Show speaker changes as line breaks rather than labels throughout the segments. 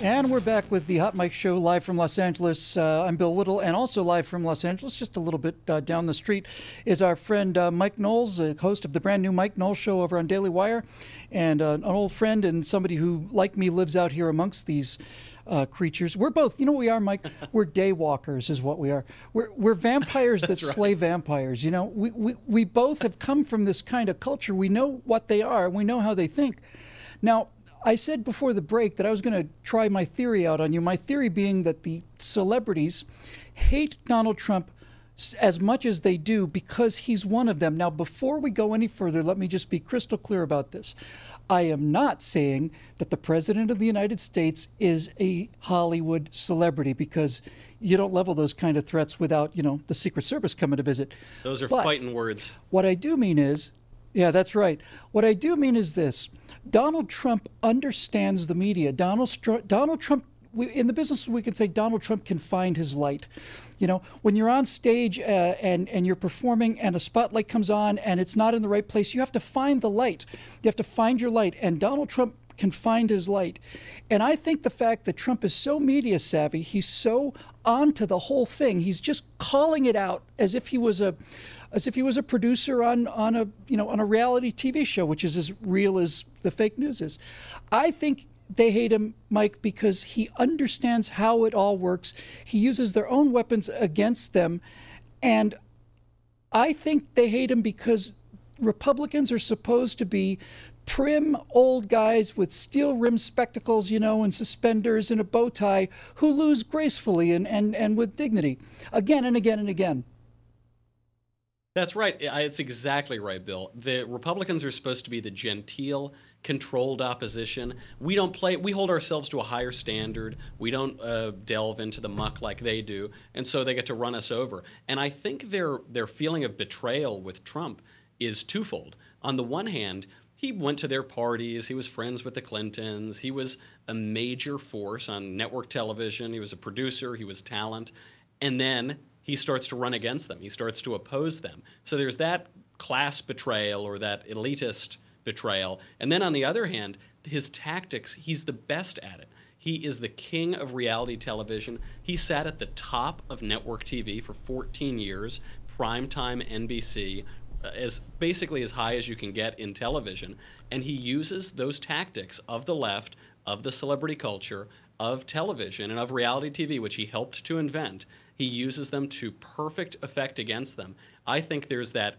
And we're back with the Hot Mic Show live from Los Angeles. I'm Bill Whittle, and also live from Los Angeles, just a little bit down the street, is our friend Mike Knowles, host of the brand new Mike Knowles Show over on Daily Wire, and an old friend and somebody who, like me, lives out here amongst these creatures. We're both, you know what we are, Mike? We're daywalkers is what we are. We're vampires that slay vampires. You know, we both have come from this kind of culture. We know what they are. We know how they think. Now, I said before the break that I was going to try my theory out on you. My theory being that the celebrities hate Donald Trump as much as they do because he's one of them. Now, before we go any further, let me just be crystal clear about this. I am not saying that the President of the United States is a Hollywood celebrity, because you don't level those kind of threats without, you know, the Secret Service coming to visit.
Those are fighting words.
What I do mean is, yeah, that's right. What I do mean is this. Donald Trump understands the media. Donald Trump, in the business, we can say Donald Trump can find his light. You know, when you're on stage and you're performing and a spotlight comes on and it's not in the right place, you have to find the light. You have to find your light. And Donald Trump can find his light. And I think the fact that Trump is so media savvy, he's so onto the whole thing, he's just calling it out as if he was a producer on a reality TV show, which is as real as the fake news is. I think they hate him, Mike, because he understands how it all works. He uses their own weapons against them. And I think they hate him because Republicans are supposed to be prim old guys with steel-rimmed spectacles, you know, and suspenders and a bow tie, who lose gracefully and with dignity again and again and again.
That's right. It's exactly right, Bill. The Republicans are supposed to be the genteel, controlled opposition. We hold ourselves to a higher standard. We don't delve into the muck like they do, and so they get to run us over. And I think their feeling of betrayal with Trump is twofold. On the one hand, he went to their parties. He was friends with the Clintons. He was a major force on network television. He was a producer. He was talent. And then he starts to run against them. He starts to oppose them. So there's that class betrayal or that elitist betrayal. And then on the other hand, his tactics, he's the best at it. He is the king of reality television. He sat at the top of network TV for 14 years, primetime NBC, basically as high as you can get in television. And he uses those tactics of the left, of the celebrity culture, of television, and of reality TV, which he helped to invent. He uses them to perfect effect against them. I think there's that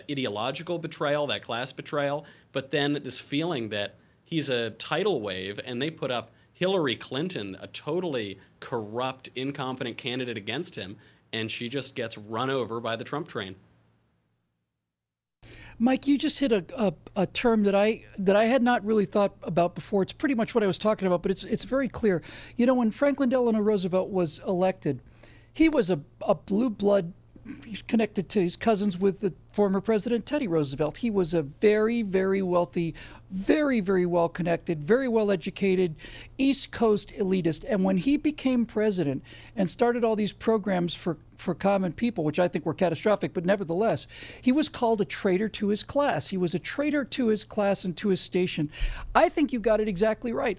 ideological betrayal, that class betrayal, but then this feeling that he's a tidal wave, and they put up Hillary Clinton, a totally corrupt, incompetent candidate, against him, and she just gets run over by the Trump train.
Mike, you just hit a term that I had not really thought about before. It's pretty much what I was talking about, but it's very clear. You know, when Franklin Delano Roosevelt was elected, he was a blue blood. He's connected to his cousins with the former President Teddy Roosevelt. He was a very, very wealthy, very, very well connected, very well educated East Coast elitist. And when he became president and started all these programs for common people, which I think were catastrophic, but nevertheless, he was called a traitor to his class. He was a traitor to his class and to his station. I think you got it exactly right.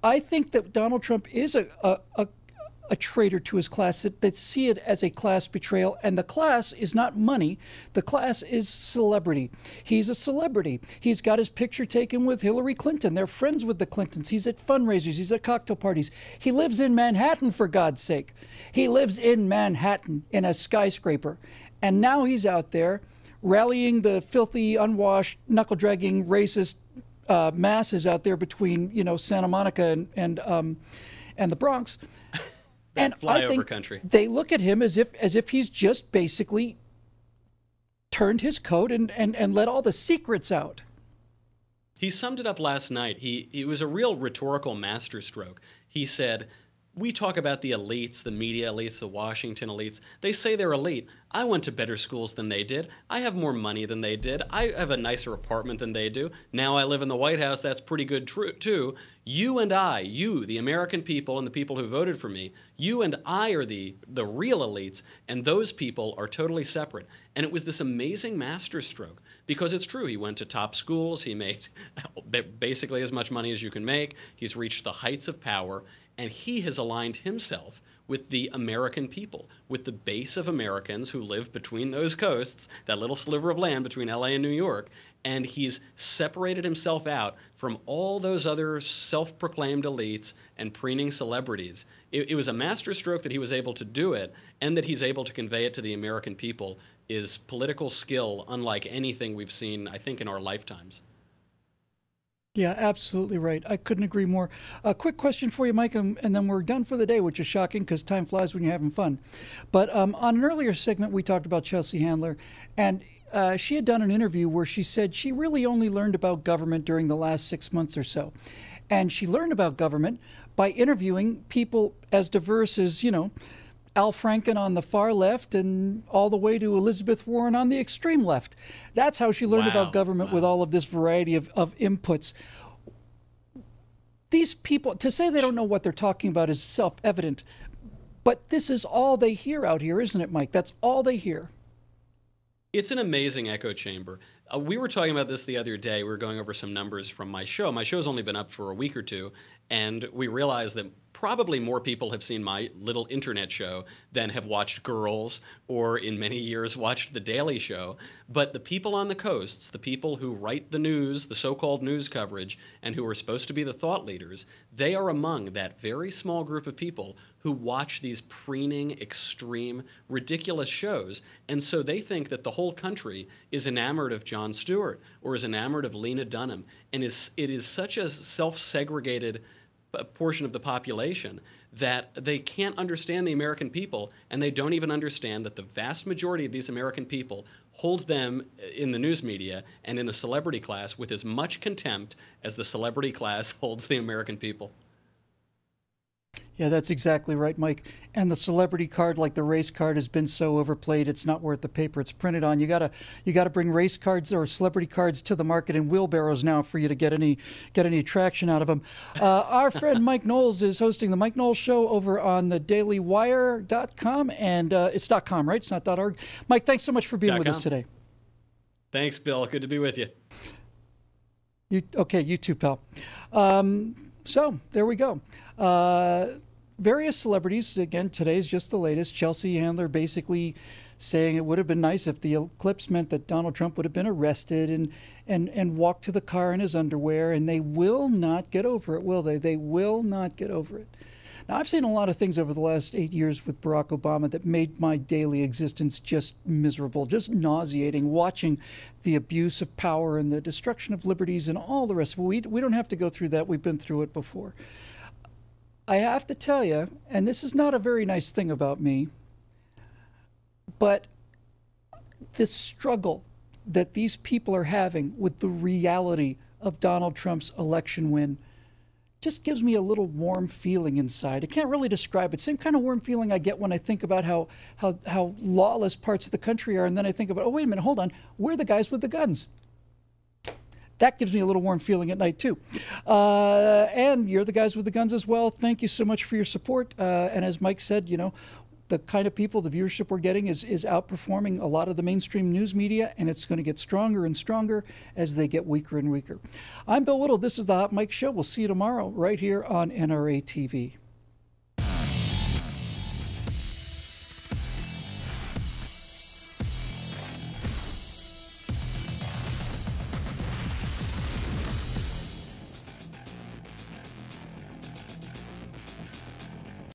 I think that Donald Trump is a traitor to his class, that see it as a class betrayal. And the class is not money. The class is celebrity. He's a celebrity. He's got his picture taken with Hillary Clinton. They're friends with the Clintons. He's at fundraisers. He's at cocktail parties. He lives in Manhattan, for God's sake. He lives in Manhattan in a skyscraper. And now he's out there rallying the filthy, unwashed, knuckle-dragging, racist masses out there between, you know, Santa Monica and the Bronx. And I think
country.
They look at him as if he's just basically turned his coat and let all the secrets out.
He summed it up last night. He was a real rhetorical masterstroke. He said, we talk about the elites, the media elites, the Washington elites. They say they're elite. I went to better schools than they did. I have more money than they did. I have a nicer apartment than they do. Now I live in the White House. That's pretty good too. You and I, you, the American people and the people who voted for me, you and I are the real elites, and those people are totally separate. And it was this amazing masterstroke, because it's true. He went to top schools. He made basically as much money as you can make. He's reached the heights of power, and he has aligned himself with the American people, with the base of Americans who live between those coasts, that little sliver of land between LA and New York, and he's separated himself out from all those other self-proclaimed elites and preening celebrities. It was a masterstroke that he was able to do it, and that he's able to convey it to the American people is political skill unlike anything we've seen, I think, in our lifetimes.
Yeah, absolutely right. I couldn't agree more. A quick question for you, Mike, and then we're done for the day, which is shocking because time flies when you're having fun. But on an earlier segment, we talked about Chelsea Handler, and she had done an interview where she said she really only learned about government during the last 6 months or so. And she learned about government by interviewing people as diverse as, Al Franken on the far left and all the way to Elizabeth Warren on the extreme left. That's how she learned about government, with all of this variety of inputs. These people, to say they don't know what they're talking about is self-evident, but this is all they hear out here, isn't it, Mike? That's all they hear.
It's an amazing echo chamber. We were talking about this the other day. We were going over some numbers from my show. My show's only been up for a week or two, and we realized that probably more people have seen my little internet show than have watched Girls or in many years watched The Daily Show. But the people on the coasts, the people who write the news, the so-called news coverage, and who are supposed to be the thought leaders, they are among that very small group of people who watch these preening, extreme, ridiculous shows. And so they think that the whole country is enamored of Jon Stewart or is enamored of Lena Dunham. And it is such a self-segregated portion of the population that they can't understand the American people, and they don't even understand that the vast majority of these American people hold them in the news media and in the celebrity class with as much contempt as the celebrity class holds the American people.
Yeah, that's exactly right, Mike. And the celebrity card, like the race card, has been so overplayed, it's not worth the paper it's printed on. You gotta bring race cards or celebrity cards to the market in wheelbarrows now for you to get any traction out of them. Our friend Mike Knowles is hosting the Mike Knowles Show over on the dailywire.com, and it's .com, right? It's not .org. Mike, thanks so much for being with us today.
Thanks, Bill. Good to be with you.
You too, pal. So there we go. Various celebrities, again, today's just the latest. Chelsea Handler basically saying it would have been nice if the eclipse meant that Donald Trump would have been arrested and walked to the car in his underwear, and they will not get over it, will they? They will not get over it. Now, I've seen a lot of things over the last 8 years with Barack Obama that made my daily existence just miserable, just nauseating, watching the abuse of power and the destruction of liberties and all the rest of it. We don't have to go through that. We've been through it before. I have to tell you, and this is not a very nice thing about me, but this struggle that these people are having with the reality of Donald Trump's election win just gives me a little warm feeling inside. I can't really describe it. Same kind of warm feeling I get when I think about how lawless parts of the country are, and then I think about, oh, wait a minute, hold on, we're the guys with the guns. That gives me a little warm feeling at night, too. And you're the guys with the guns as well. Thank you so much for your support. And as Mike said, the kind of people, the viewership we're getting is outperforming a lot of the mainstream news media, and it's going to get stronger and stronger as they get weaker and weaker. I'm Bill Whittle. This is the Hot Mike Show. We'll see you tomorrow right here on NRA TV.